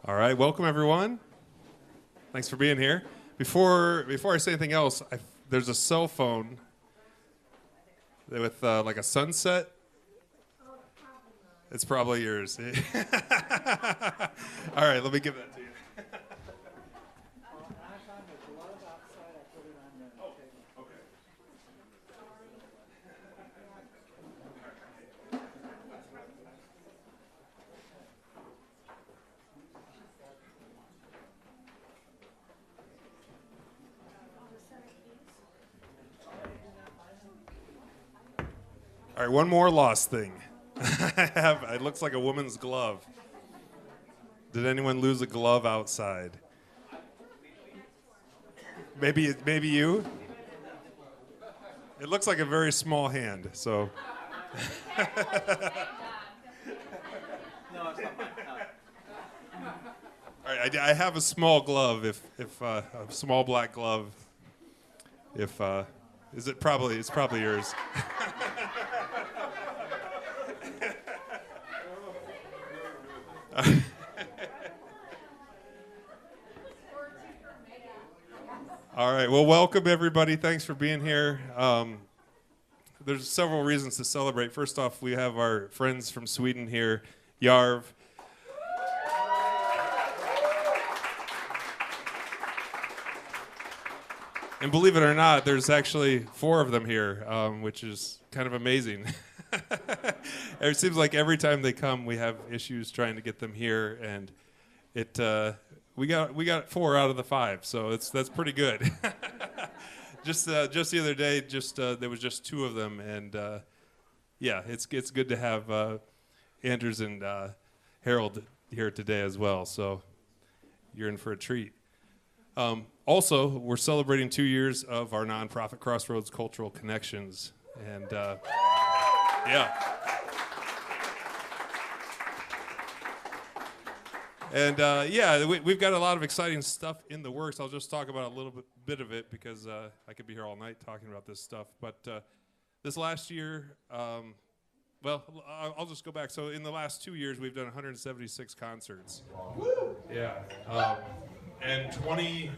All right, welcome everyone. Thanks for being here. Before I say anything else, there's a cell phone with like a sunset. It's probably yours. All right, let me give that to you. All right, one more lost thing. It looks like a woman's glove. Did anyone lose a glove outside? Maybe you? It looks like a very small hand, so. No, it's not mine. All right, I have a small glove. If a small black glove. It's probably yours. All right. Well, welcome everybody. Thanks for being here. There's several reasons to celebrate. First off, we have our friends from Sweden here, Jaerv. And believe it or not, there's actually 4 of them here, which is kind of amazing. It seems like every time they come, we have issues trying to get them here, and we got 4 out of the 5, so that's pretty good. Just the other day, there was just 2 of them, and yeah, it's good to have Anders and Harold here today as well. So you're in for a treat. Also, we're celebrating 2 years of our nonprofit Crossroads Cultural Connections, and yeah. And yeah, we've got a lot of exciting stuff in the works. I'll just talk about a little bit of it because I could be here all night talking about this stuff. But this last year, well, I'll just go back. So in the last 2 years, we've done 176 concerts. Woo! Yeah. And 20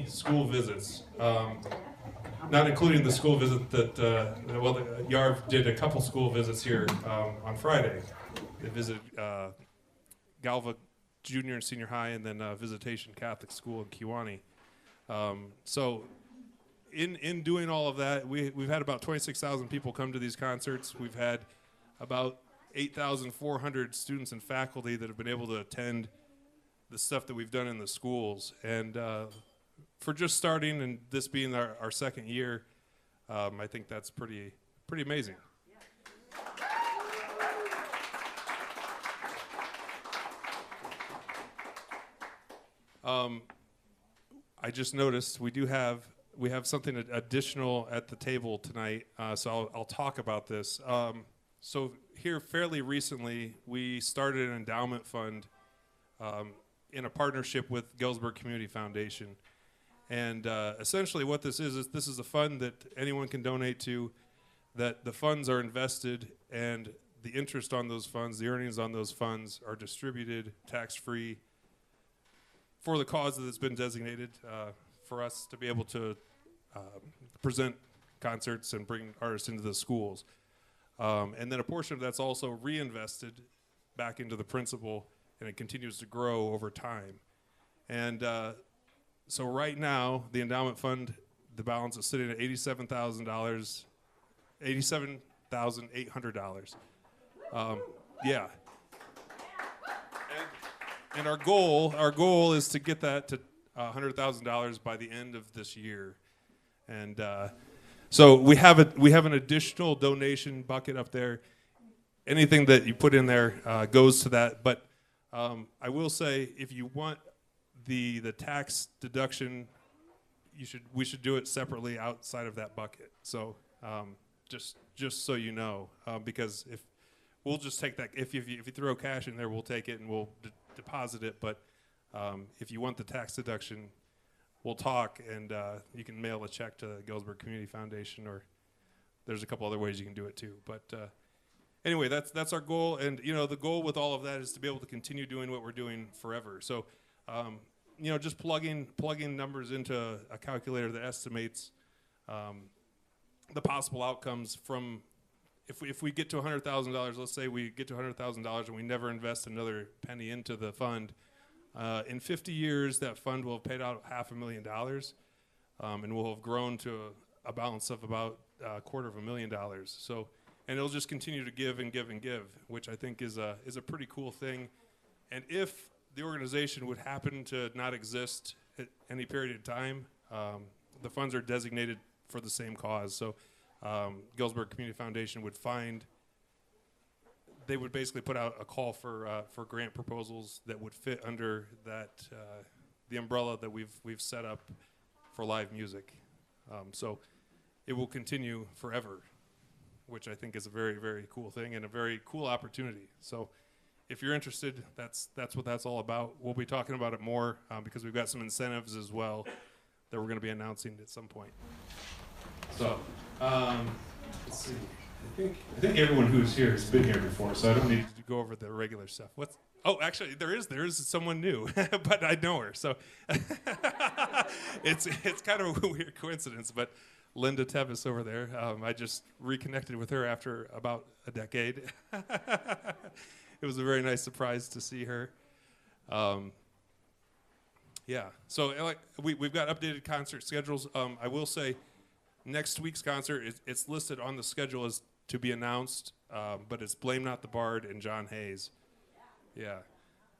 school visits, not including the school visit that, Jaerv did a couple school visits here on Friday. They visited Galva Junior and Senior High, and then Visitation Catholic School in Kewanee. So in doing all of that, we've had about 26,000 people come to these concerts. We've had about 8,400 students and faculty that have been able to attend the stuff that we've done in the schools. And for just starting and this being our second year, I think that's pretty amazing. I just noticed we have something additional at the table tonight, so I'll talk about this. So here fairly recently, we started an endowment fund in a partnership with Galesburg Community Foundation. And essentially what this is a fund that anyone can donate to, that the funds are invested, and the interest on those funds, the earnings on those funds are distributed tax-free for the cause that has been designated for us to be able to present concerts and bring artists into the schools. And then a portion of that's also reinvested back into the principal, and it continues to grow over time. And so right now, the endowment fund, the balance is sitting at $87,000, $87,800. Yeah. And our goal is to get that to $100,000 by the end of this year. And so we have an additional donation bucket up there. Anything that you put in there goes to that. But I will say, if you want the tax deduction, we should do it separately outside of that bucket. So just so you know, because if we'll just take that, if you throw cash in there, we'll take it and we'll deposit it. But if you want the tax deduction, we'll talk, and you can mail a check to the Galesburg Community Foundation, or there's a couple other ways you can do it too. But anyway, that's our goal, and the goal with all of that is to be able to continue doing what we're doing forever. So, just plugging numbers into a calculator that estimates the possible outcomes from if we get to $100,000. Let's say we get to $100,000 and we never invest another penny into the fund. In 50 years, that fund will have paid out $500,000, and will have grown to a balance of about $250,000. So, and it'll just continue to give and give and give, which I think is a pretty cool thing. And if the organization would happen to not exist at any period of time, the funds are designated for the same cause. So, Galesburg Community Foundation they would basically put out a call for grant proposals that would fit under that the umbrella that we've set up for live music. So it will continue forever, which I think is a very, very cool thing and a very cool opportunity. So if you're interested, that's what that's all about. We'll be talking about it more because we've got some incentives as well that we're going to be announcing at some point. So let's see. I think everyone who's here has been here before, so I don't need to go over the regular stuff. Oh, actually, there is someone new, but I know her, so it's kind of a weird coincidence. But Linda Tevis over there, I just reconnected with her after about a decade. It was a very nice surprise to see her. Yeah, so we've got updated concert schedules. I will say, next week's concert it's listed on the schedule as to be announced, but it's Blame Not the Bard and John Hayes. Yeah,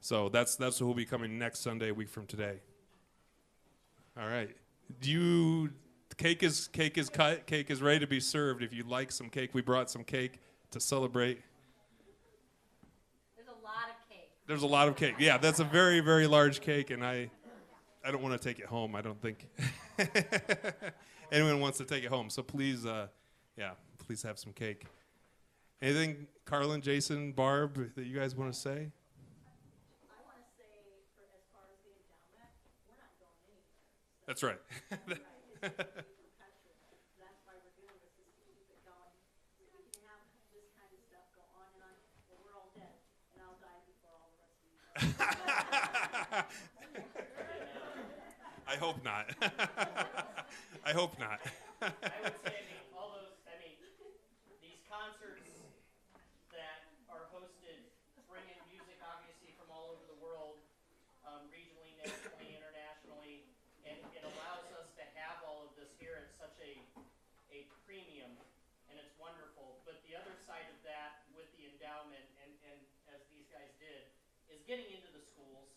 so that's what will be coming next Sunday, a week from today. All right, cake is cut, cake is ready to be served. If you'd like some cake, we brought some cake to celebrate. There's a lot of cake. There's a lot of cake. Yeah, that's a very, very large cake, and I don't want to take it home. I don't think anyone wants to take it home. So please, please have some cake. Anything, Carlin, Jason, Barb, that you guys want to say? I want to say, as far as the endowment, we're not going anywhere. That's right. That's why we're doing this, is to keep it going. So we can have this kind of stuff go on and on. Well, we're all dead, and I'll die before all the rest of you die. I hope not. I hope not. I would say, these concerts that are hosted bring in music, obviously, from all over the world, regionally, nationally, internationally, and it allows us to have all of this here at such a premium, and it's wonderful. But the other side of that, with the endowment, and as these guys did, is getting into the schools.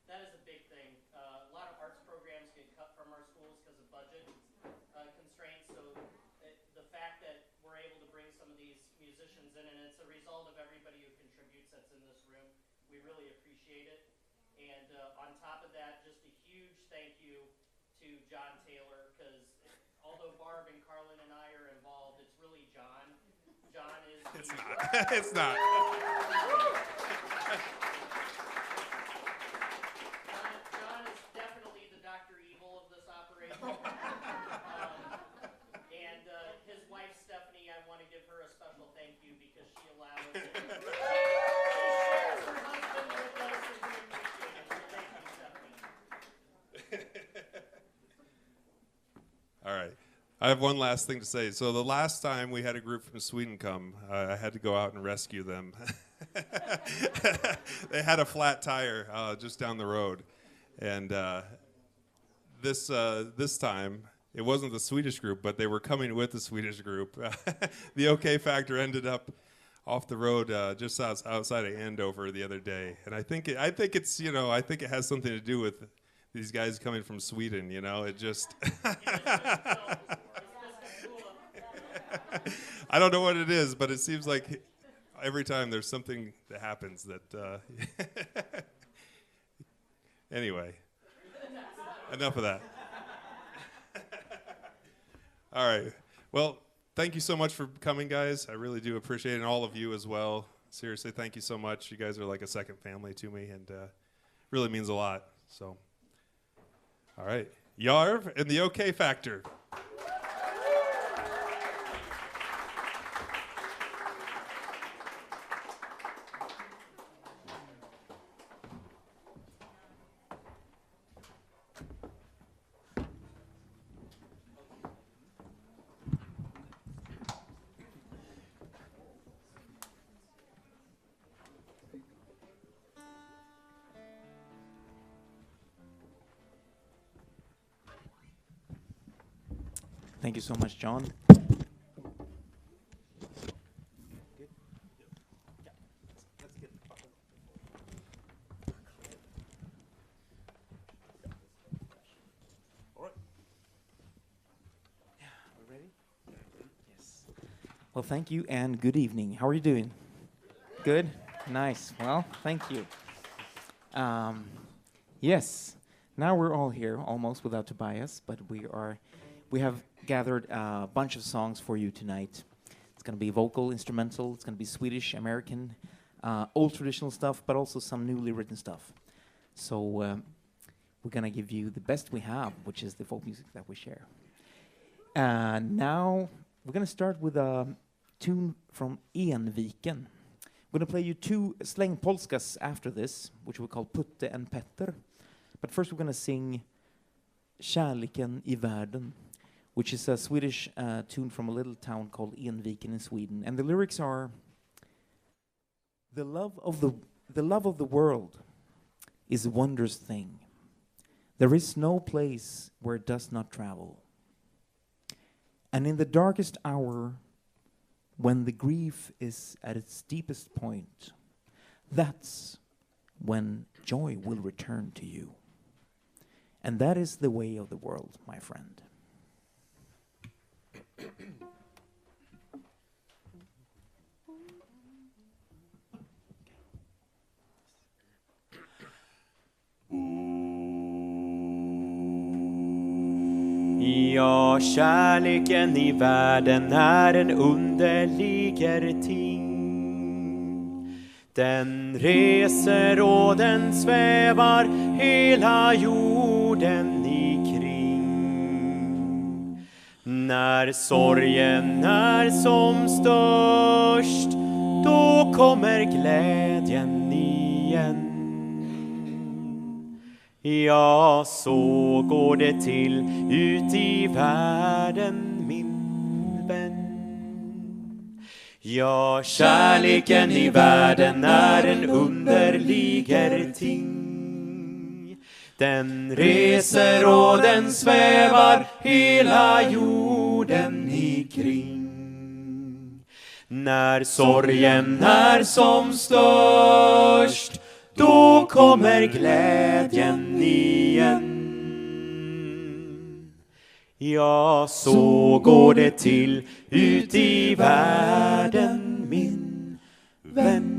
That is a big thing. A lot of arts programs get cut from our schools because of budget constraints. So the fact that we're able to bring some of these musicians in, and it's a result of everybody who contributes that's in this room, we really appreciate it. And on top of that, just a huge thank you to John Taylor, because although Barb and Carlin and I are involved, it's really John. John is It's not. It's not. John is definitely the Dr. Evil of this operation. And his wife, Stephanie, I want to give her a special thank you because she allows she shares her husband with us, and we appreciate it. So thank you, Stephanie. All right. I have one last thing to say. So the last time we had a group from Sweden come, I had to go out and rescue them. They had a flat tire just down the road. And this time, it wasn't the Swedish group, but they were coming with the Swedish group. The OK Factor ended up off the road just outside of Andover the other day. And I think it has something to do with these guys coming from Sweden, it just I don't know what it is, but it seems like every time there's something that happens that anyway, enough of that. All right. Well, thank you so much for coming, guys. I really do appreciate it, and all of you as well. Seriously, thank you so much. You guys are like a second family to me, and really means a lot. So, all right. Jaerv and the OK Factor. Thank you so much, John. Well, thank you and good evening. How are you doing? Good? Nice. Well, thank you. Yes, now we're all here, almost without Tobias, but we have gathered a bunch of songs for you tonight. It's going to be vocal, instrumental, it's going to be Swedish, American, old traditional stuff, but also some newly written stuff. So we're going to give you the best we have, which is the folk music that we share. Now we're going to start with a tune from Enviken. We're going to play you two släng polskas after this, which we call Putte and Petter. But first we're going to sing Kärleken I världen, which is a Swedish tune from a little town called Enviken in Sweden. And the lyrics are, the love of the world is a wondrous thing. There is no place where it does not travel. And in the darkest hour, when the grief is at its deepest point, that's when joy will return to you. And that is the way of the world, my friend. Ja, kärleken I världen är en underliger ting. Den reser och den svävar hela jorden ikring. När sorgen är som störst, då kommer glädjen igen. Ja, så går det till ut I världen, min vän. Ja, kärleken I världen är en underliger ting. Den reser och den svävar hela jorden ikring. När sorgen är som störst, då kommer glädjen igen. Ja, så går det till ut I världen, min vän.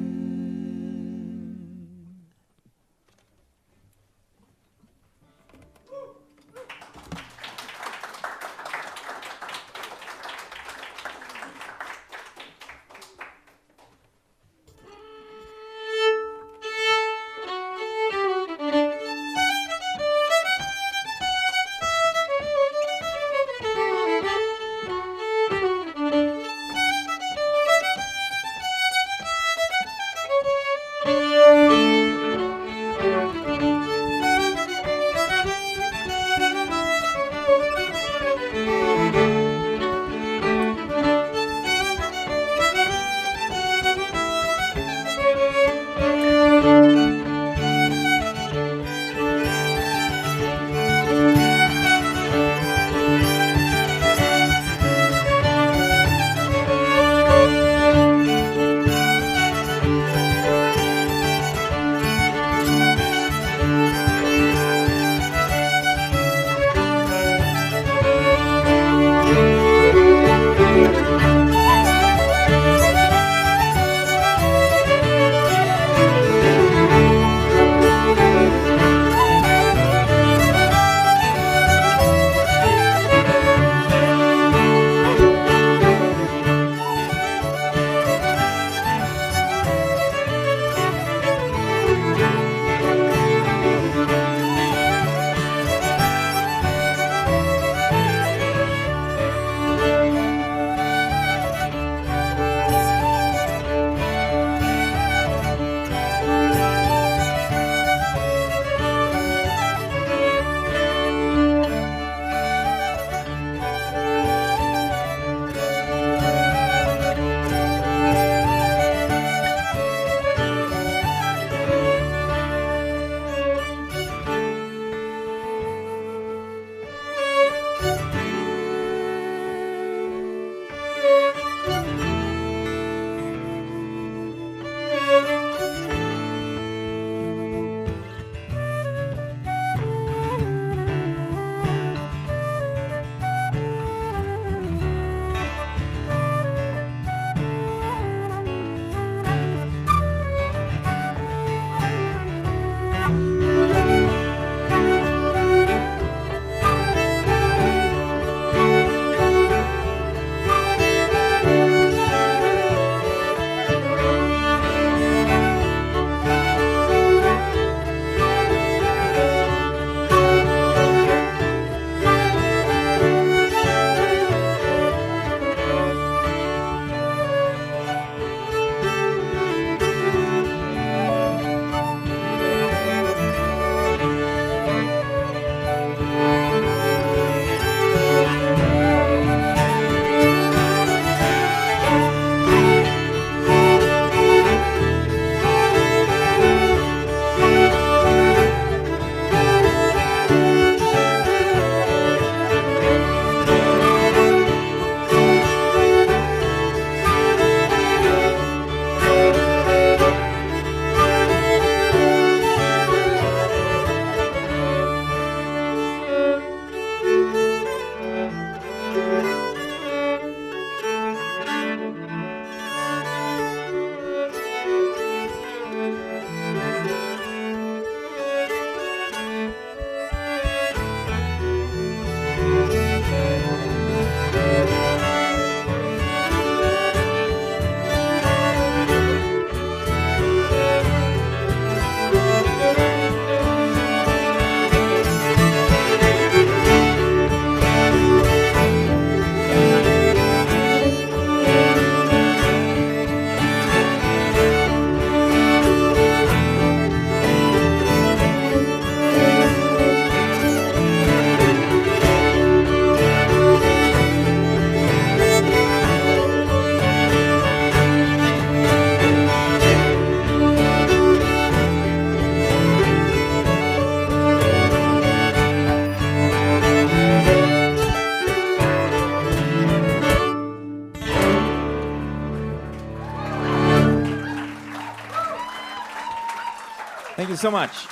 you so much.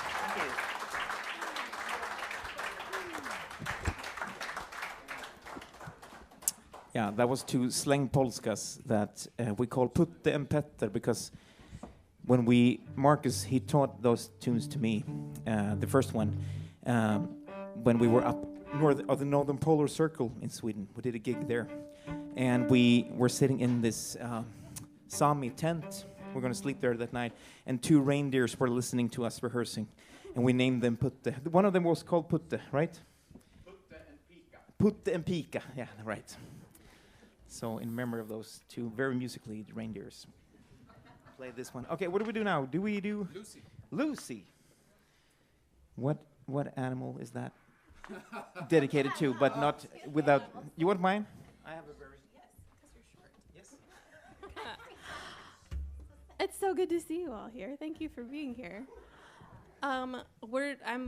Yeah, that was two slang polskas that we call Putte and Petter because when Marcus, he taught those tunes to me, the first one, when we were up north of the Northern Polar Circle in Sweden. We did a gig there. And we were sitting in this Sami tent. We're going to sleep there that night. And two reindeers were listening to us rehearsing. And we named them Putte. One of them was called Putte, right? Putte and Pika. Putte and Pika, yeah, right. So in memory of those two very musically reindeers. Play this one. Okay, what do we do now? Do we do Lucy. Lucy? What animal is that dedicated to? But not without. You want mine? I have a very. Yes. It's so good to see you all here. Thank you for being here. I'm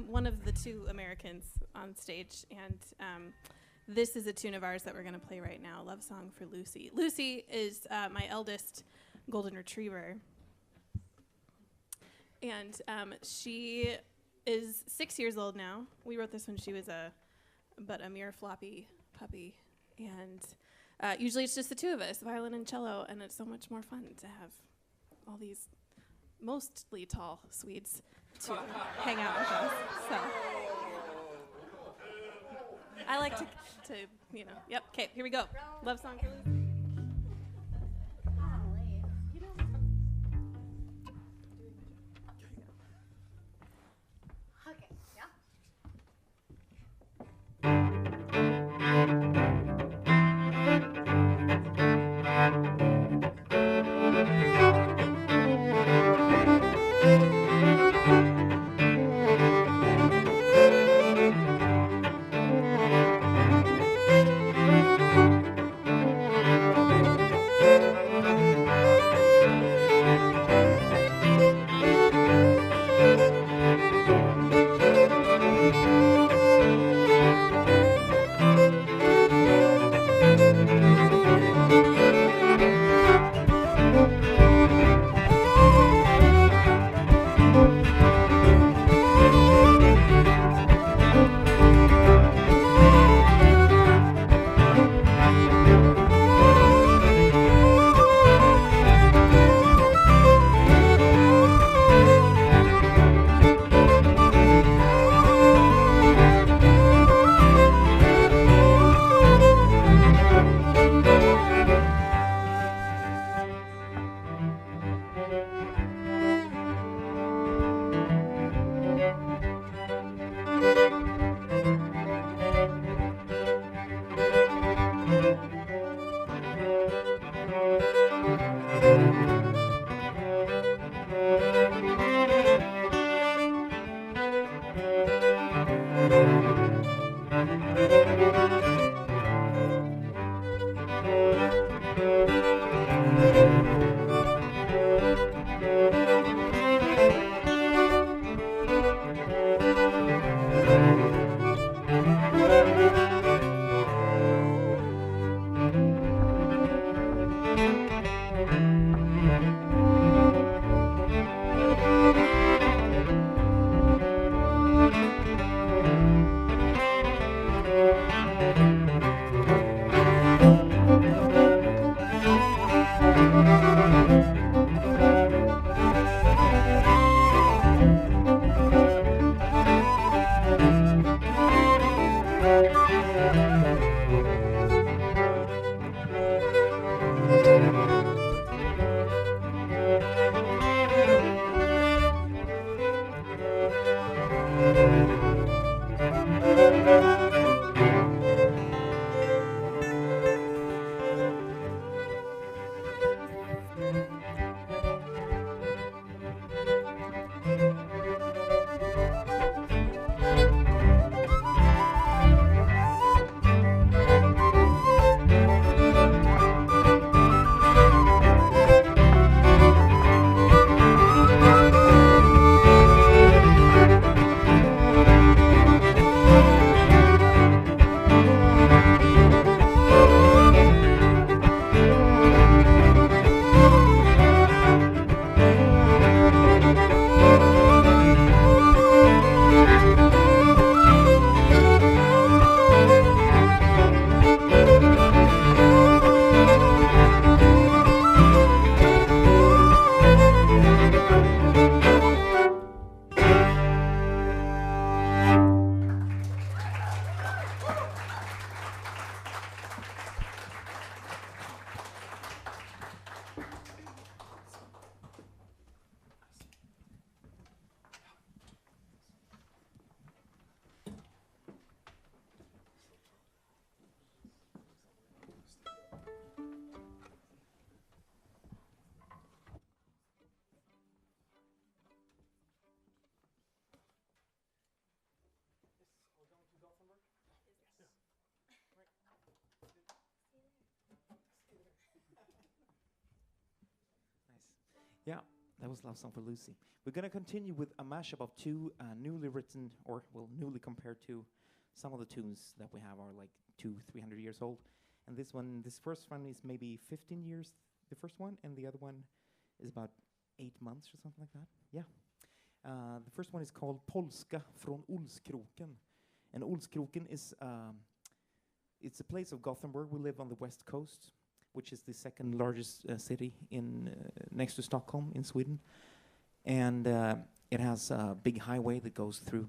one of the two Americans on stage, and this is a tune of ours that we're going to play right now, Love Song for Lucy. Lucy is my eldest golden retriever, and she is 6 years old now. We wrote this when she was a mere floppy puppy, and usually it's just the two of us, violin and cello, and it's so much more fun to have all these mostly tall Swedes to hang out with us. So I like to yep, okay, here we go. Love Song for Lucy. Okay, yeah. That was Love Song for Lucy. We're going to continue with a mashup of two newly written, or well, newly compared to some of the tunes that we have are like 200-300 years old. And this first one is maybe 15 years, the first one, and the other one is about 8 months or something like that. Yeah. The first one is called Polska från Olskroken. And Olskroken is it's a place of Gothenburg. We live on the west coast, which is the second largest city in next to Stockholm in Sweden. And it has a big highway that goes through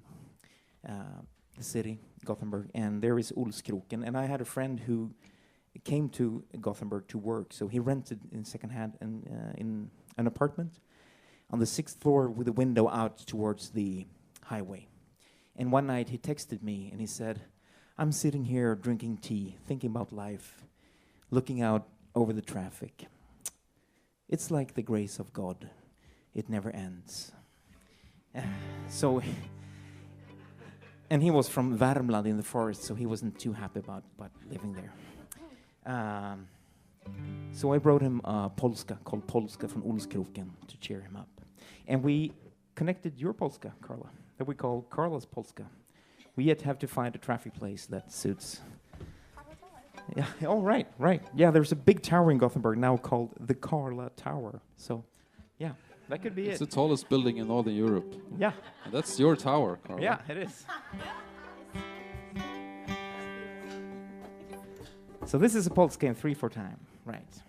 the city, Gothenburg. And there is Olskroken. And I had a friend who came to Gothenburg to work, so he rented in secondhand in an apartment on the 6th floor with a window out towards the highway. And one night he texted me and he said, "I'm sitting here drinking tea, thinking about life, looking out over the traffic. It's like the grace of God. It never ends." So, and he was from Värmland in the forest, so he wasn't too happy about living there. So I wrote him Polska, called Polska från Olskroken, to cheer him up. And we connected your Polska, Carla, that we call Carla's Polska. We yet have to find a traffic place that suits. Yeah. Oh, right. Yeah, there's a big tower in Gothenburg now called the Carla Tower. So, yeah, that could be It's it. the tallest building in Northern Europe. Yeah. And that's your tower, Carl. Yeah, it is. So this is a Polska in 3/4 time, right?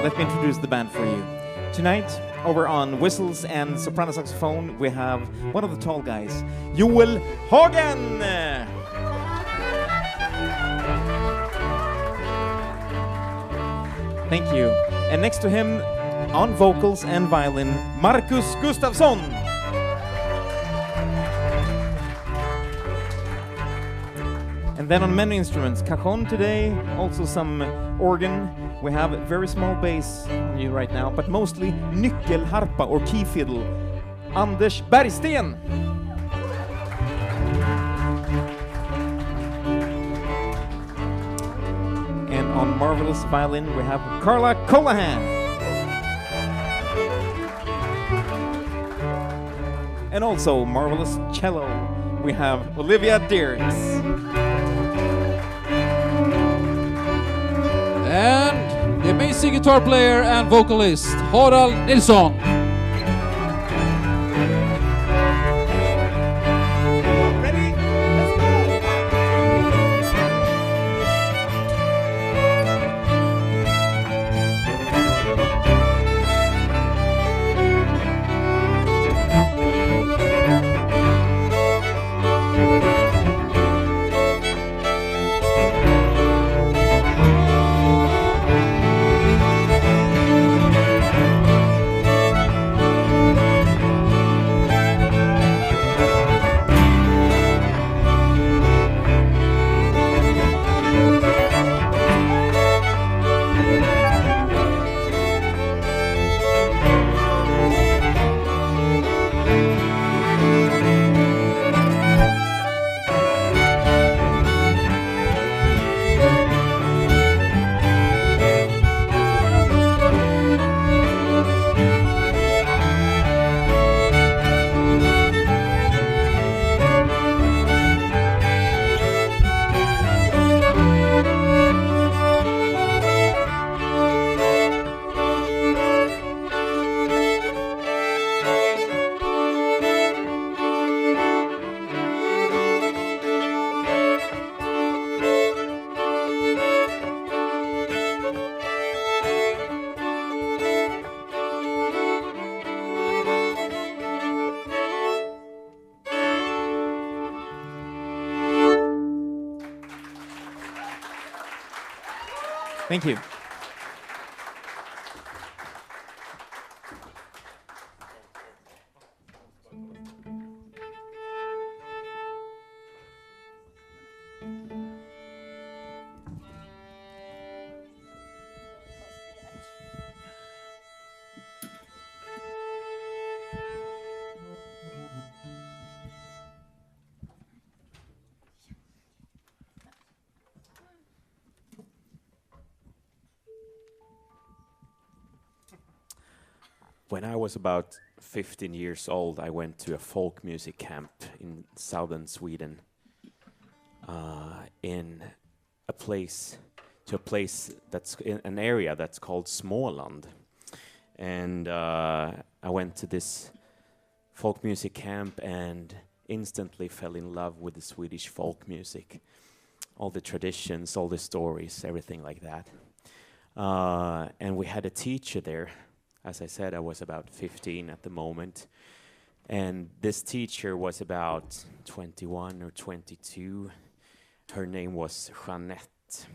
let me introduce the band for you. Tonight, over on whistles and soprano saxophone, we have one of the tall guys, Joel Hagen! Thank you. And next to him, on vocals and violin, Marcus Gustafsson. And then on many instruments, cajon today, also some organ. We have a very small bass on you right now, but mostly nyckelharpa or key fiddle, Anders Bergsten. And on marvelous violin, we have Carla Colahan. And also marvelous cello, we have Olivia Dirks. And the amazing guitar player and vocalist, Harald Nilsson. Ready? Let's go! Thank you. When I was about 15 years old, I went to a folk music camp in southern Sweden, in a place that's in an area that's called Småland. And I went to this folk music camp and instantly fell in love with the Swedish folk music. All the traditions, all the stories, everything like that. And we had a teacher there. As I said, I was about 15 at the moment. And this teacher was about 21 or 22. Her name was Jeanette.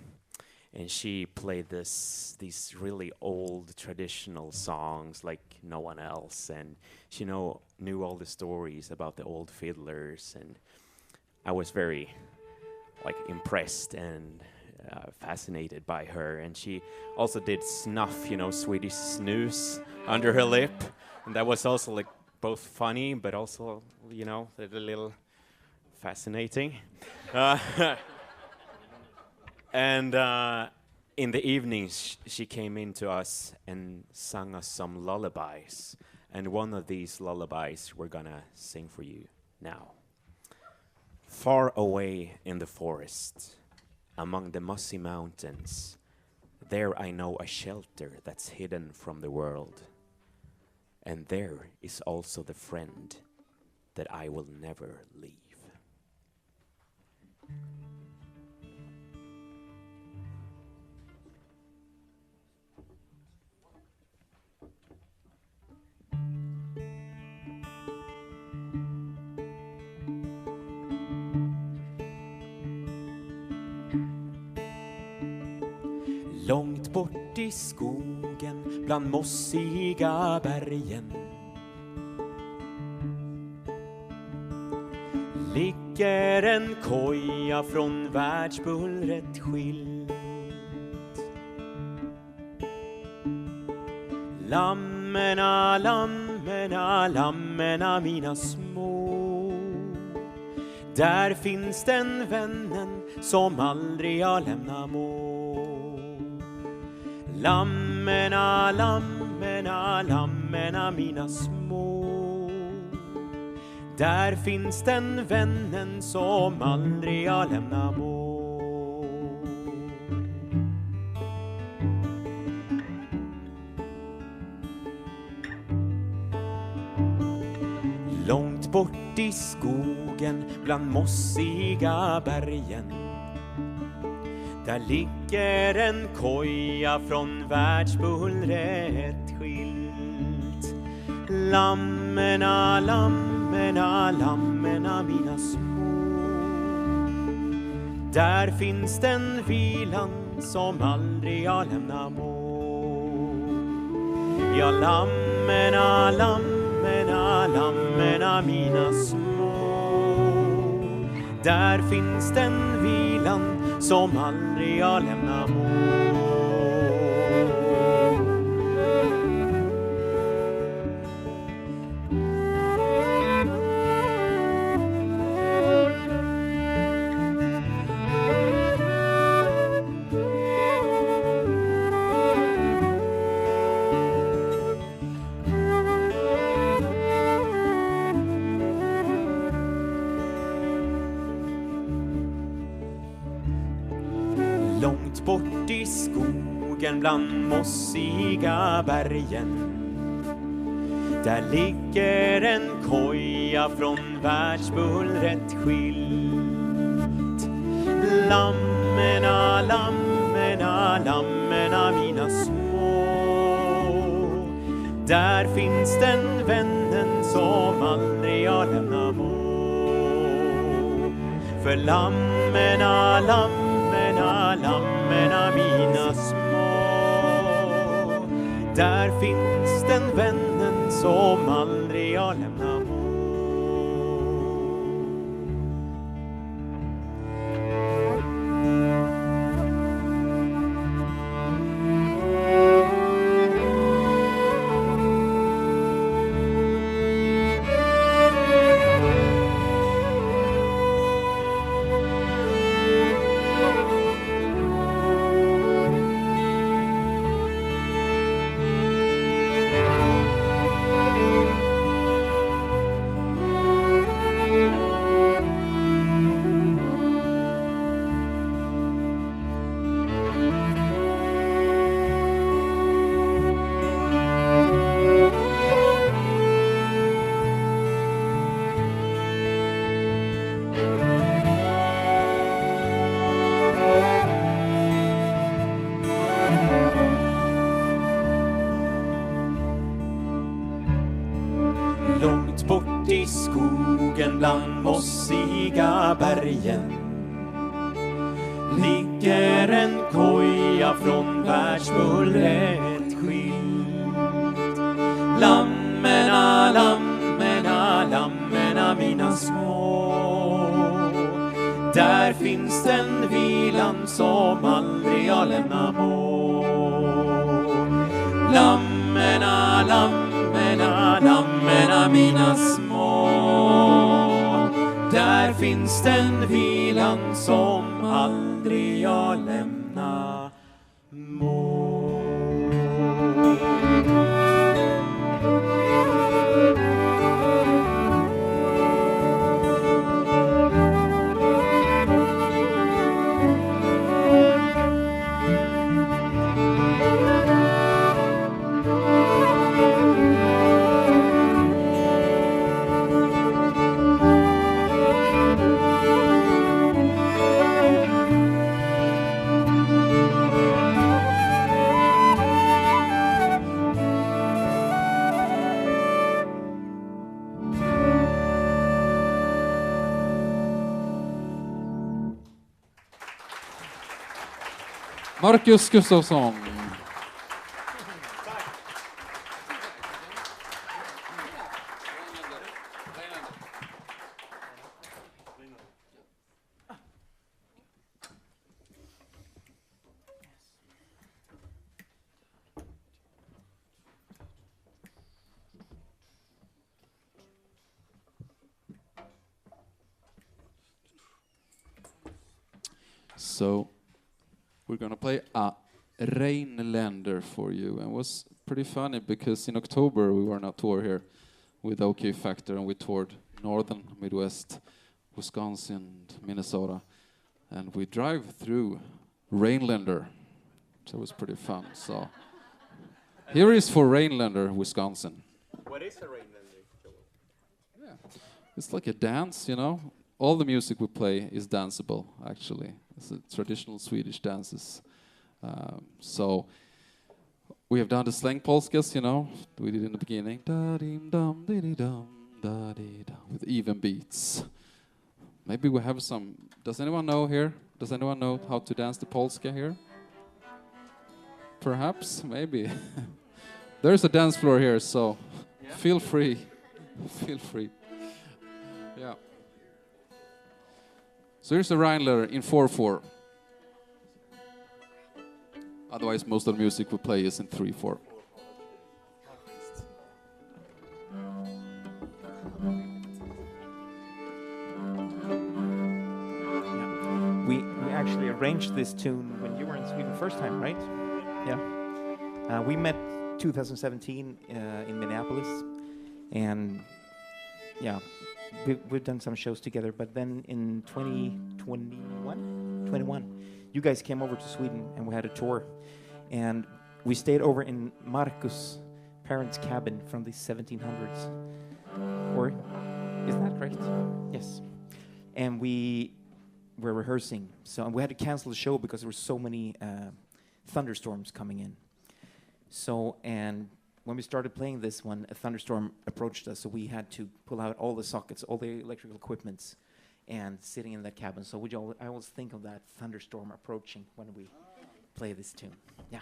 And she played these really old traditional songs like no one else. And she knew all the stories about the old fiddlers. And I was very impressed and fascinated by her. And she also did snuff, Swedish snus under her lip. And that was also both funny, but also, a little fascinating. And in the evenings, she came in to us and sung us some lullabies. And one of these lullabies we're gonna sing for you now. Far away in the forest, among the mossy mountains, there I know a shelter that's hidden from the world. And there is also the friend that I will never leave. Långt bort i skogen bland mossiga bergen ligger en koja från världsbullret skilt. Lammena, lammena, lammena mina små. Där finns den vännen som aldrig jag lämnar må. Lammena, lammena, lammena mina små. Där finns den vännen som aldrig jag lämnar må. Långt bort i skogen bland mossiga bergen där ligger en koja från världsbullret skilt. Lammena, lammena, lammena mina små. Där finns den vilan som aldrig jag lämnar må. Ja, lammena, lammena, lammena mina små. Där finns den vilan som aldrig jag lämnar må. Långt bort i skogen bland mossiga bergen där ligger en koja från världsbullret skilt. Lammena, lammena, lammena mina små. Där finns den vännen som aldrig jag lämnar må. För lammena, lammena, lammena mina små. Där finns den vännen som aldrig jag lämnar må. Långt bort i skogen bland mossiga bergen ligger en koja från världsbullret skilt. Lammena, lammena, lammena mina små. Där finns den vilan som aldrig jag lämnar må. Lammena, lammena, lammena mina små. Där finns den vilan som aldrig jag lämnar må. Marcus Gustafsson. So we're gonna play a Rhinelander for you, and it was pretty funny because in October we were on a tour here with OK Factor, and we toured northern Midwest, Wisconsin, Minnesota, and we drive through Rhinelander, so it was pretty fun. So here is for Rhinelander, Wisconsin. What is a Rhinelander? Yeah, it's like a dance, you know. All the music we play is danceable, actually. It's a traditional Swedish dances. So we have done the slang polskas, you know, we did in the beginning, da-dee-dum, dee-dee-dum, da-dee-dum, with even beats. Maybe we have some. Does anyone know here? Does anyone know how to dance the polska here? Perhaps, maybe. There's a dance floor here, so feel free. Feel free. Yeah. So here's the Rhinelander in 4/4. Otherwise, most of the music we play is in 3/4. We actually arranged this tune when you were in Sweden first time, right? Yeah. We met 2017 in Minneapolis, and yeah, we've done some shows together. But then in 2021, you guys came over to Sweden and we had a tour, and we stayed over in Marcus' parents' cabin from the 1700s. Or isn't that correct? Yes. And we were rehearsing, and we had to cancel the show because there were so many thunderstorms coming in. So, and when we started playing this one, a thunderstorm approached us, so we had to pull out all the sockets, all the electrical equipments, and sitting in that cabin. So I always think of that thunderstorm approaching when we play this tune. Yeah.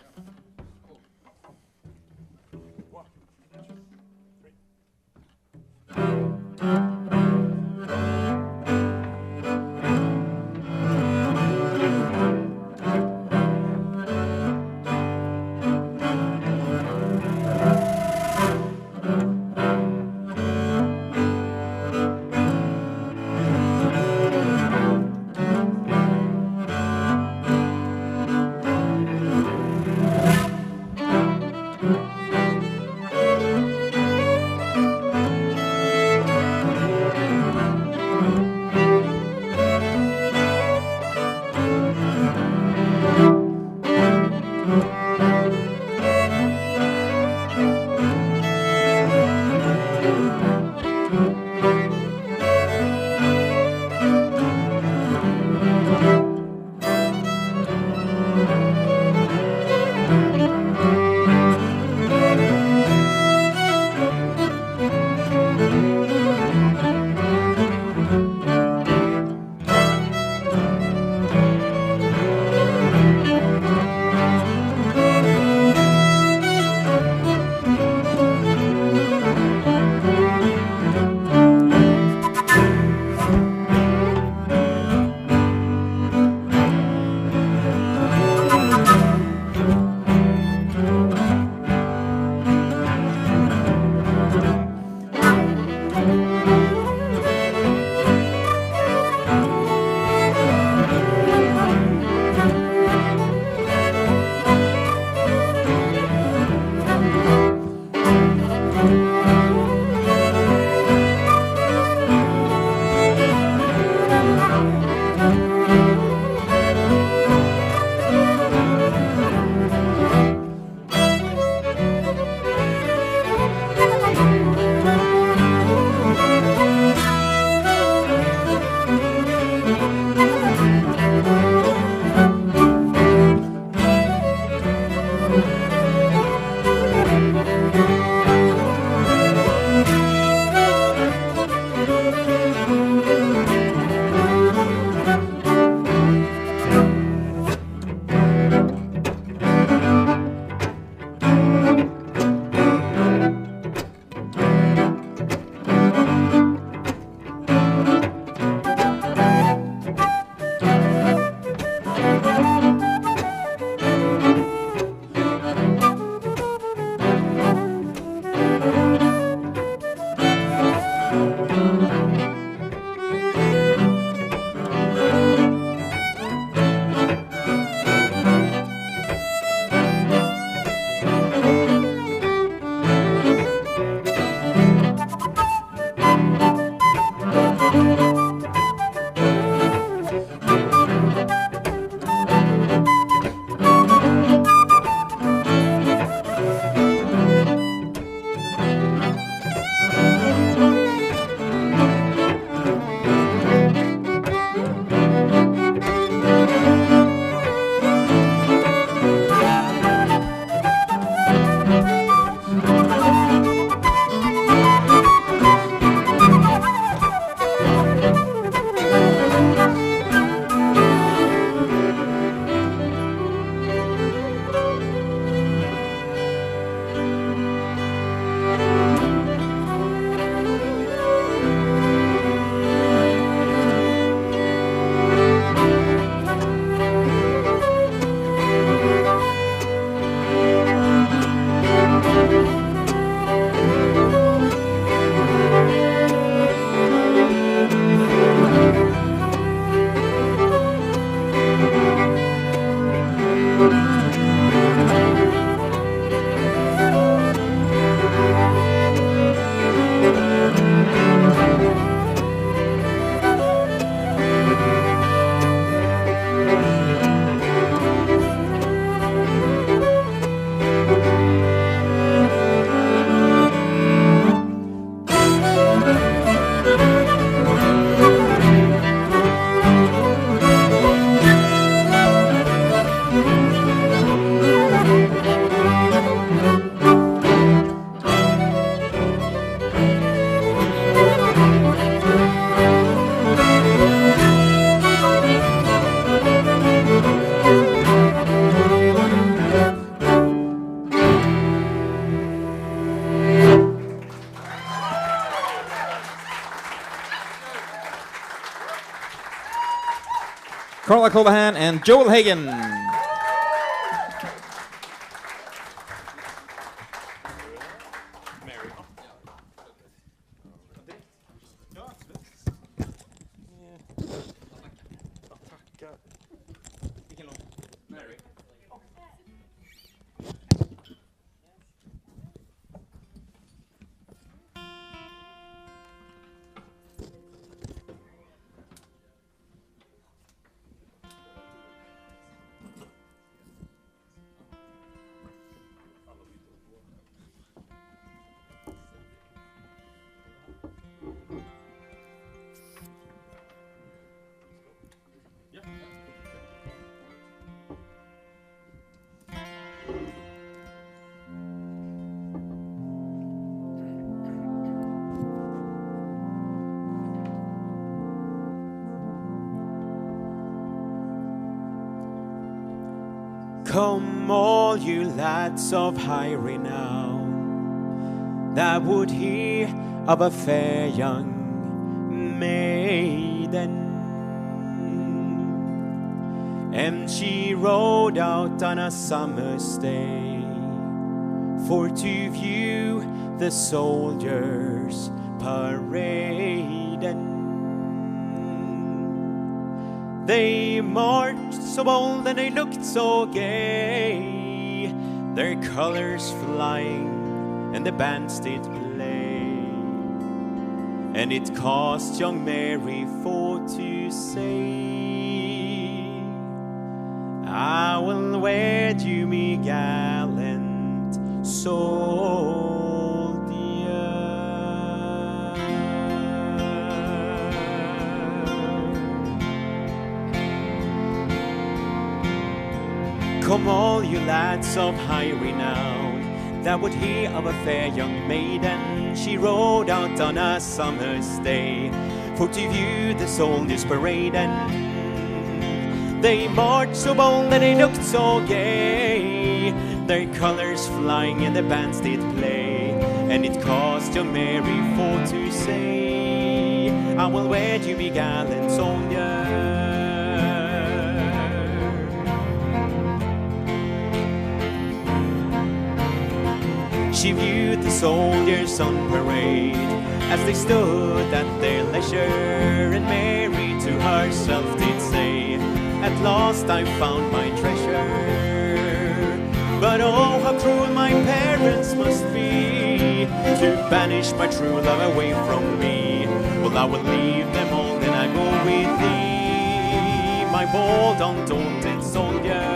Carla Colahan and Joel Hagen. Come all you lads of high renown, that would hear of a fair young maiden. And she rode out on a summer's day for to view the soldiers parading. They marched so bold and they looked so gay, their colors flying and the bands did play. And it caused young Mary for to say, I will wed you, me gallant soldier. Come all you lads of high renown, that would hear of a fair young maiden. She rode out on a summer's day for to view the soldiers parading. They marched so bold and they looked so gay, their colors flying and the bands did play. And it caused young Mary for to say, I will wed you, me gallant soldier. She viewed the soldiers on parade as they stood at their leisure, and Mary to herself did say, at last I found my treasure. But oh, how cruel my parents must be, to banish my true love away from me. Well, I will leave them all and I go with thee, my bold undaunted soldier.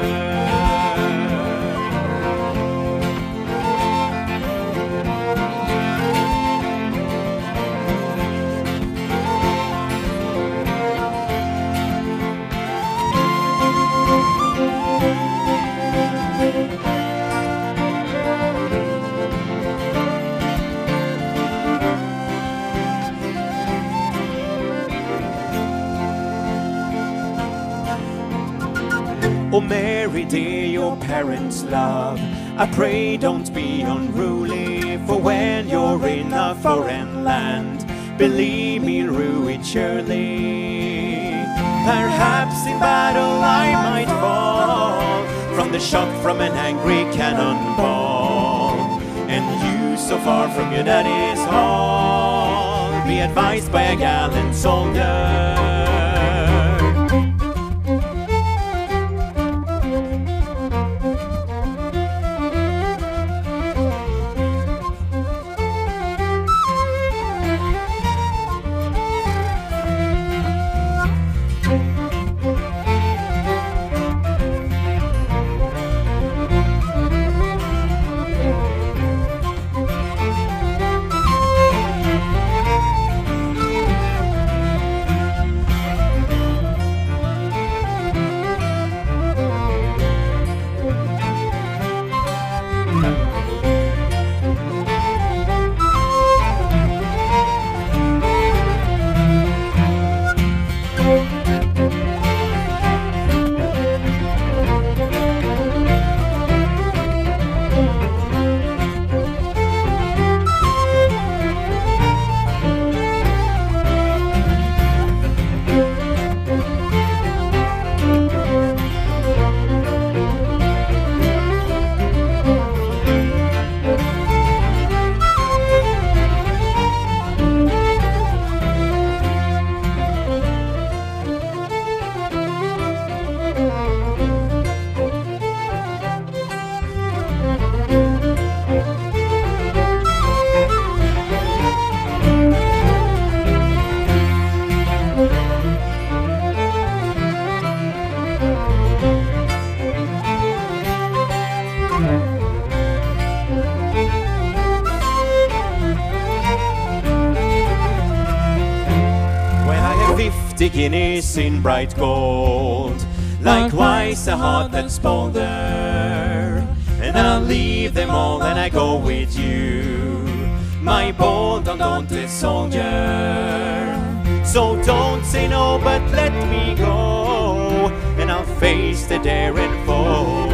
Oh Mary dear, your parents' love, I pray don't be unruly, for when you're in a foreign land, believe me, rue it surely. Perhaps in battle I might fall, from the shock from an angry cannonball, and you so far from your daddy's hall, be advised by a gallant soldier. beginnings in bright gold. Likewise a heart that's bolder, and I'll leave them all and I go with you, my bold undaunted soldier. So don't say no but let me go, and I'll face the daring foe,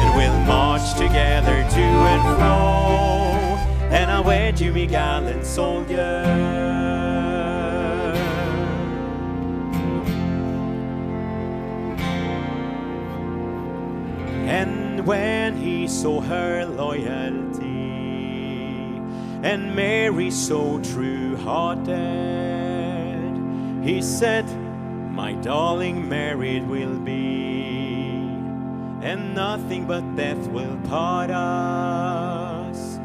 and we'll march together to and fro, and I'll wed you, me gallant soldier. And when he saw her loyalty, and Mary so true-hearted, he said, my darling married will be, and nothing but death will part us.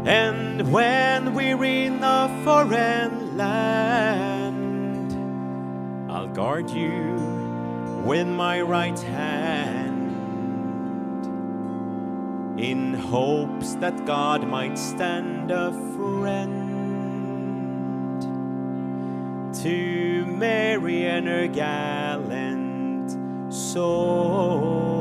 And when we're in a foreign land, I'll guard you with my right hand, in hopes that God might stand a friend to Mary and her gallant soldier.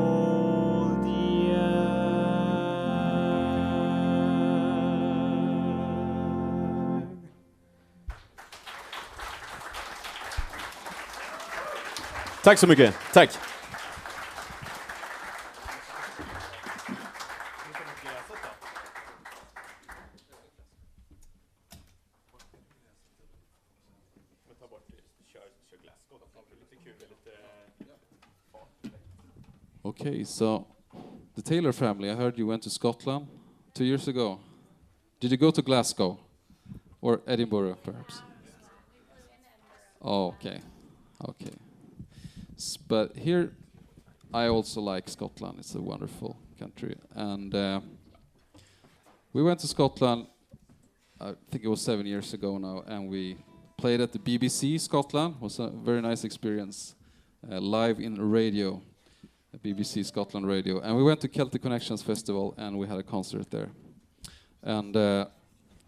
Tack så mycket. Tack. Okay, so the Taylor family, I heard you went to Scotland 2 years ago. Did you go to Glasgow or Edinburgh, perhaps? Oh, okay, okay. But here, I also like Scotland. It's a wonderful country, and we went to Scotland. I think it was 7 years ago now, and we played at the BBC Scotland. It was a very nice experience, live in radio. BBC Scotland Radio, and we went to Celtic Connections Festival and we had a concert there. And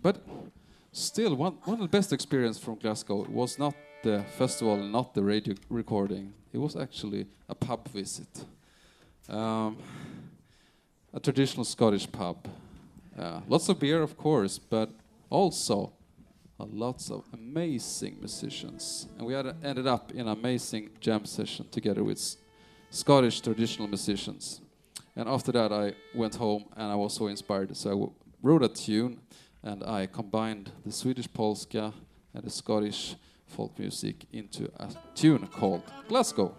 but still, one of the best experience from Glasgow was not the festival, not the radio recording. It was actually a pub visit, a traditional Scottish pub. Lots of beer, of course, but also lots of amazing musicians. And we ended up in an amazing jam session together with Scottish traditional musicians. And after that I went home and I was so inspired, so I wrote a tune and I combined the Swedish polska and the Scottish folk music into a tune called Glasgow.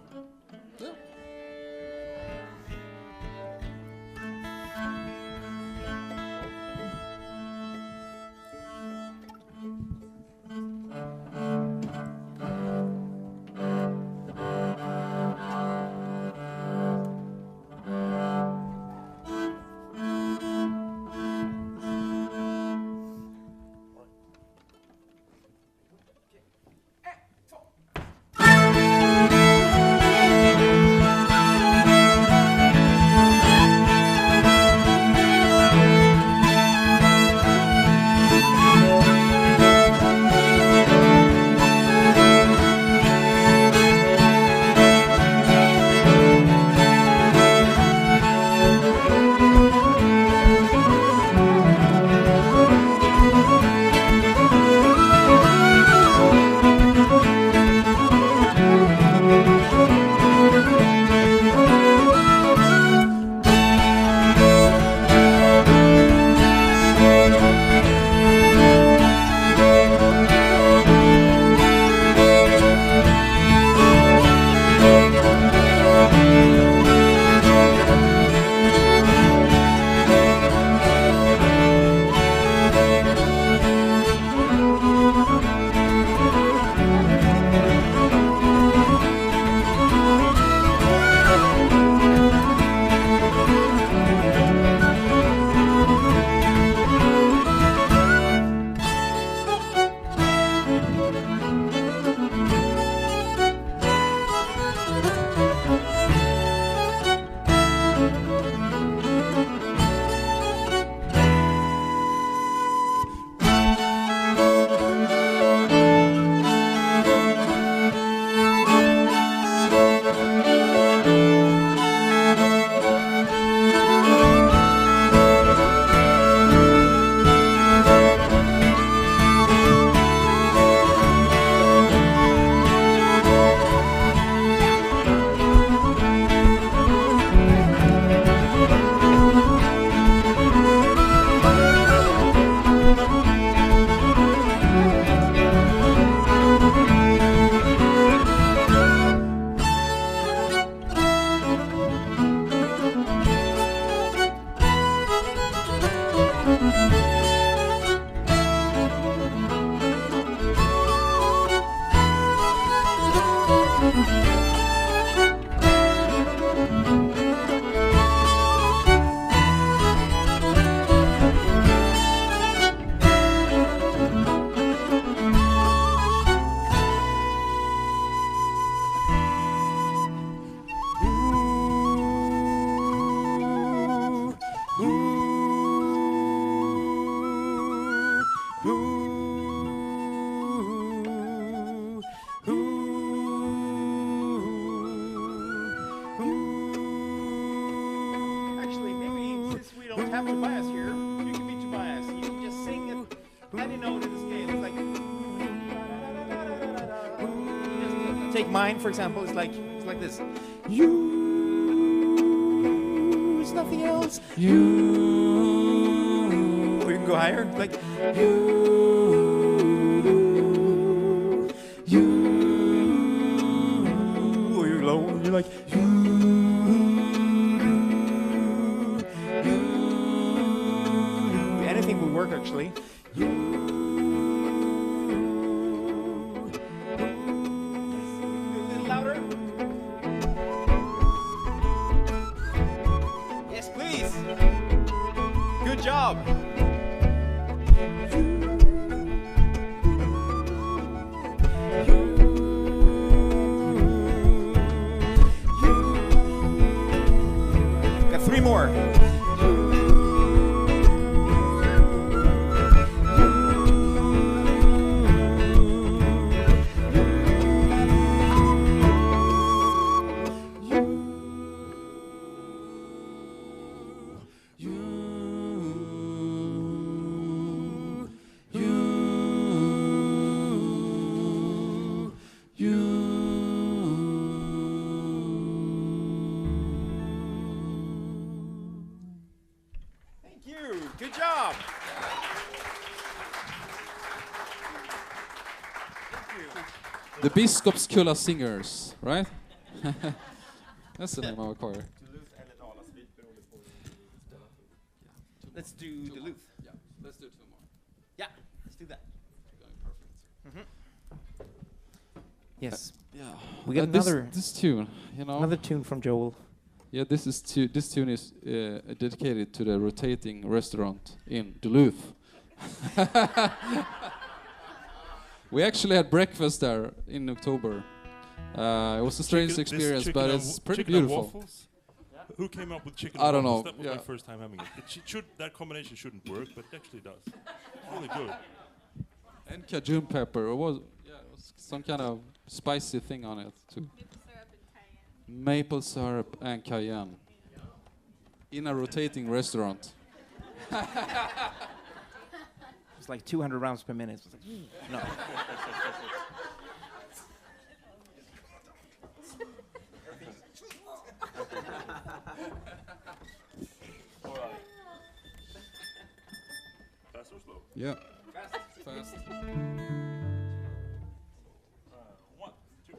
don't have Tobias here. You can be Tobias. You can just sing it any note in the scale. It's like. Just take mine, for example. It's like this. You. It's nothing else. You. Or you can go higher. Like you. Or you're low. And you're like you. Anything will work actually. A little louder. Yes, please. Good job. Got 3 more. Good job. The Biskopskulla Singers, right? That's the name of our choir. Let's do Duluth. Yeah, let's do 2 more. Yeah, let's do that. Going perfect. Yes. Yeah. We got this, another this tune, you know. another tune from Joel. Yeah, this tune is dedicated to the rotating restaurant in Duluth. We actually had breakfast there in October. It was a strange experience, but it's pretty beautiful. Who came up with chicken? I don't and waffles? know, That was yeah. my first time having it. That combination shouldn't work, but it actually does. It's really good. And Cajun pepper. It was some kind of spicy thing on it too. Maple syrup and cayenne. In a rotating restaurant. It's like 200 rounds per minute. It's like, no. Fast or slow? Yeah. Fast. One, two.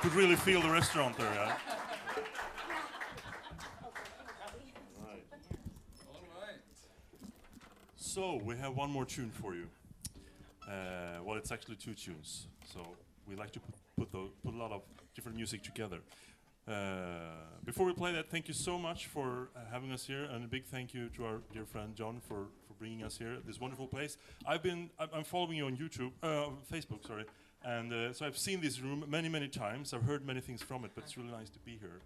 could really feel the restaurant there. Yeah? Right. All right. So we have one more tune for you. Well, it's actually two tunes. So we like to put a lot of different music together. Before we play that, thank you so much for having us here, and a big thank you to our dear friend John for bringing us here, this wonderful place. I'm following you on YouTube, Facebook, sorry, and so I've seen this room many times. I've heard many things from it, but it's really nice to be here.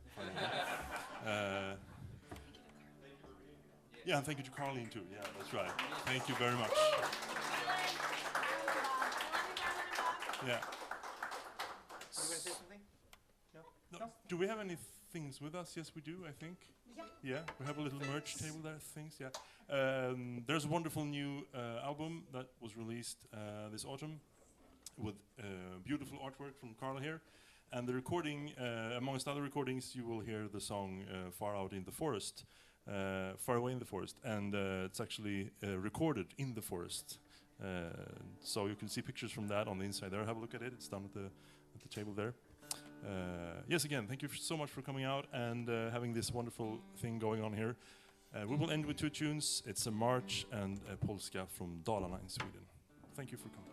Yeah, and thank you to Carlene too. Yeah, that's right. Thank you very much. Yeah. No. Do we have any things with us? Yes, we do, I think. Yeah, we have a little merch table there, things, yeah. There's a wonderful new album that was released this autumn with beautiful artwork from Carl here. And the recording, amongst other recordings, you will hear the song Far Out in the Forest, Far Away in the Forest. And it's actually recorded in the forest. So you can see pictures from that on the inside there. Have a look at it. It's down at the table there. Yes, again, thank you so much for coming out and having this wonderful thing going on here. We will end with two tunes. It's a march and a polska from Dalarna in Sweden. Thank you for coming.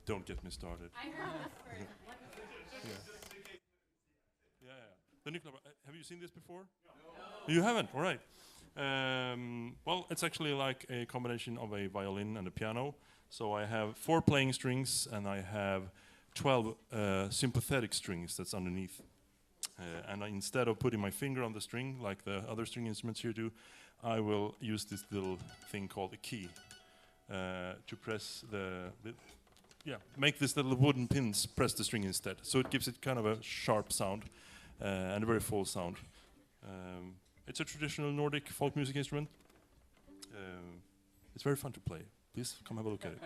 Don't get me started. Yeah. The Nicola, have you seen this before? No. You haven't? All right. Well, it's actually like a combination of a violin and a piano. So I have 4 playing strings and I have 12 sympathetic strings that's underneath. And instead of putting my finger on the string like the other string instruments here do, I will use this little thing called a key to press make this little wooden pins press the string instead. So it gives it kind of a sharp sound and a very full sound. It's a traditional Nordic folk music instrument. It's very fun to play. Please come have a look at it.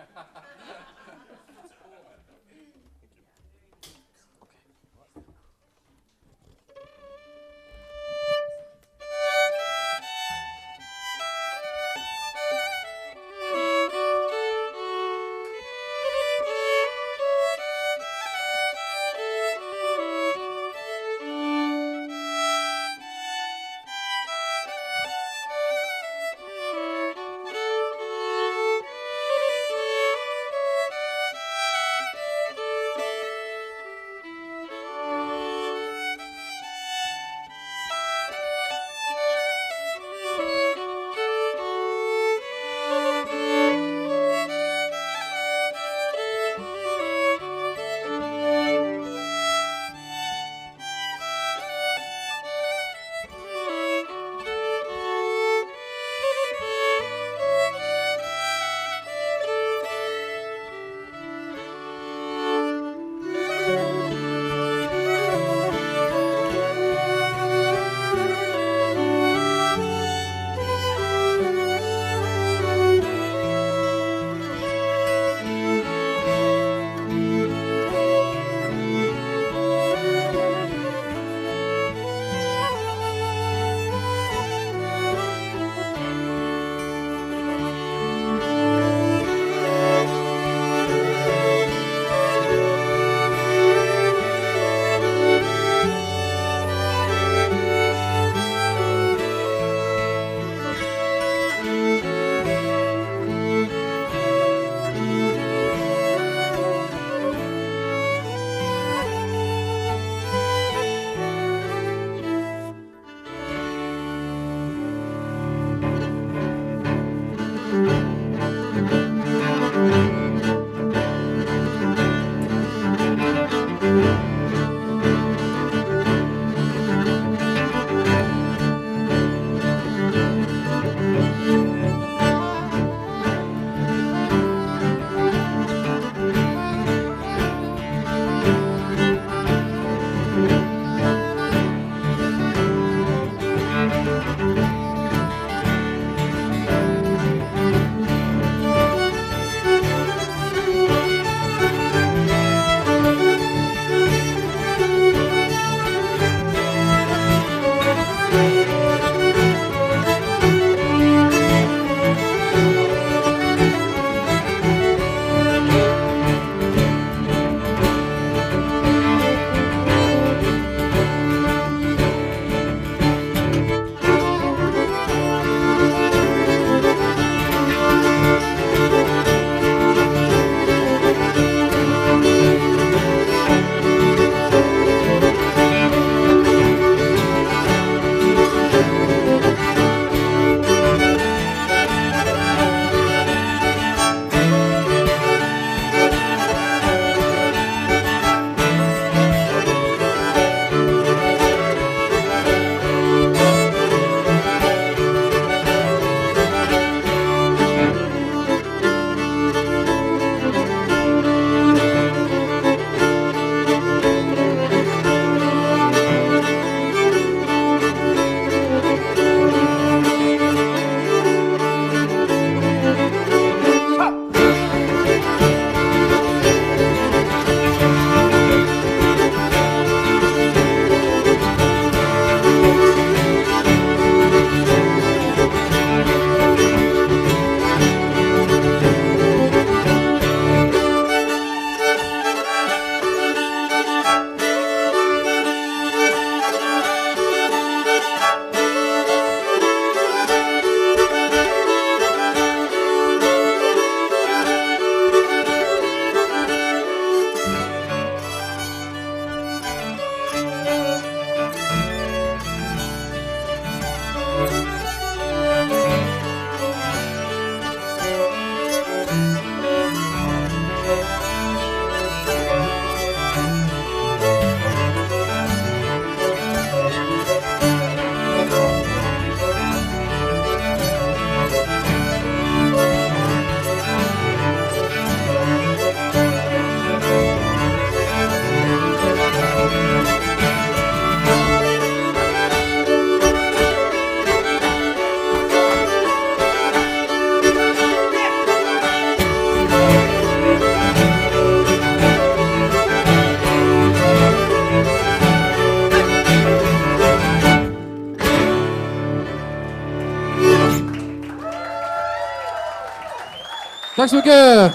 Tack så mycket!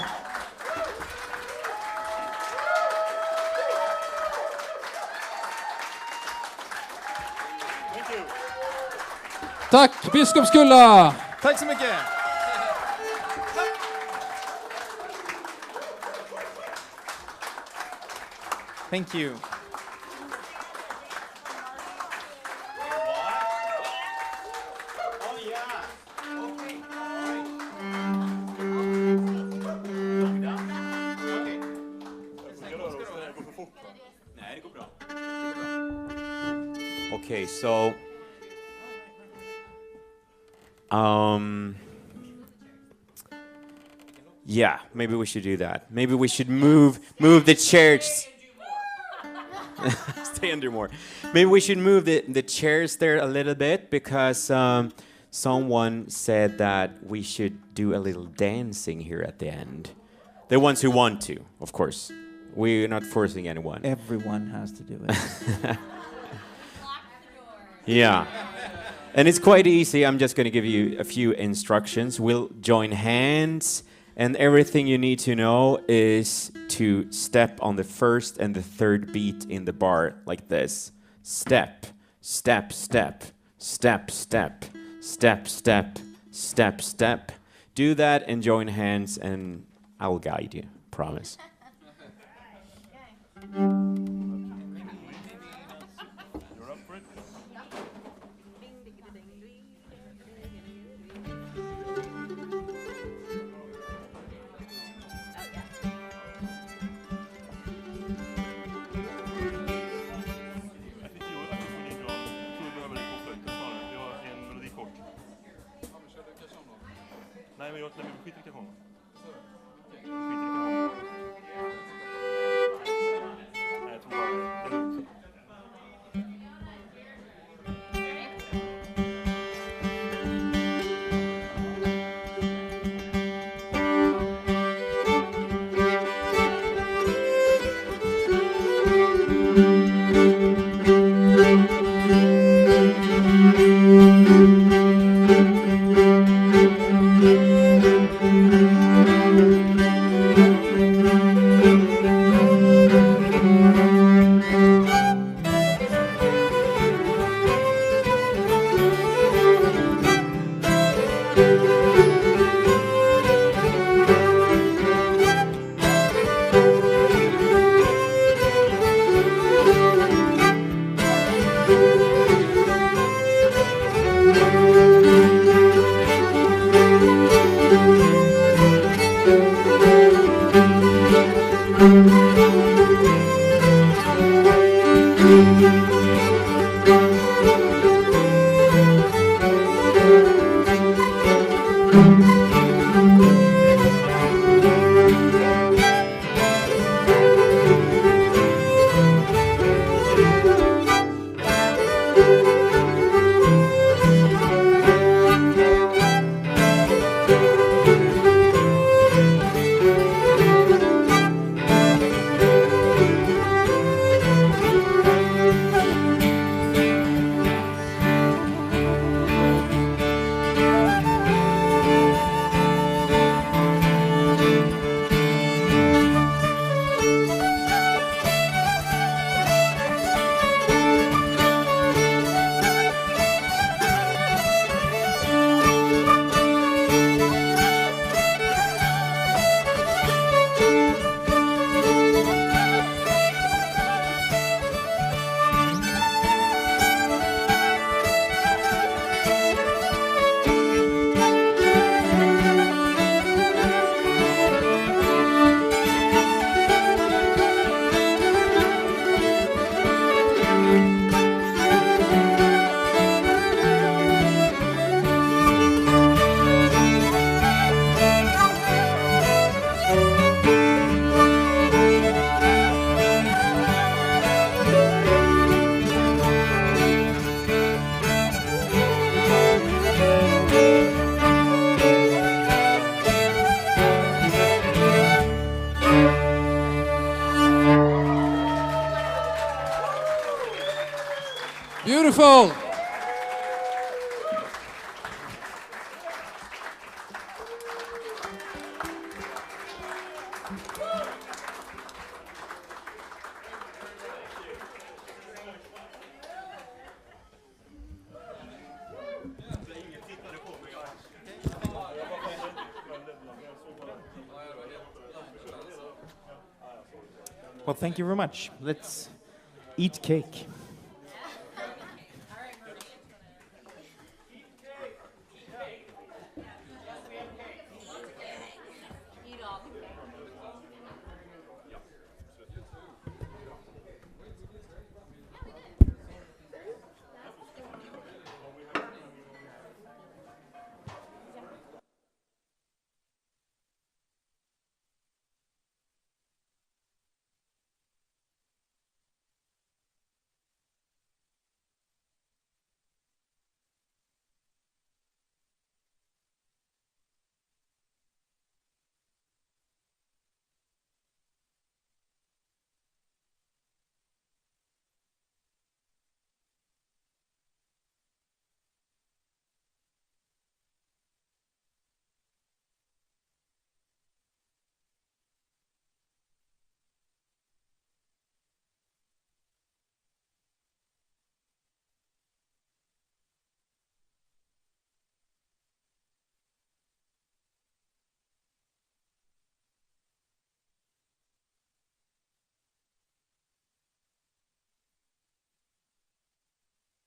Tack, Biskopskulla! Tack så mycket! Thank you. Okay, so yeah, maybe we should do that. Maybe we should move the chairs. Stay under more. Maybe we should move the chairs there a little bit because someone said that we should do a little dancing here at the end. The ones who want to, of course. We're not forcing anyone. Everyone has to do it. Yeah. And it's quite easy. I'm just going to give you a few instructions. We'll join hands, and everything you need to know is to step on the first and the third beat in the bar like this. Step, step, step, step, step, step, step, step, step. Do that and join hands, and I'll guide you. Promise. Nej, men jag skiter i honom. Beautiful. Well, thank you very much. Let's eat cake.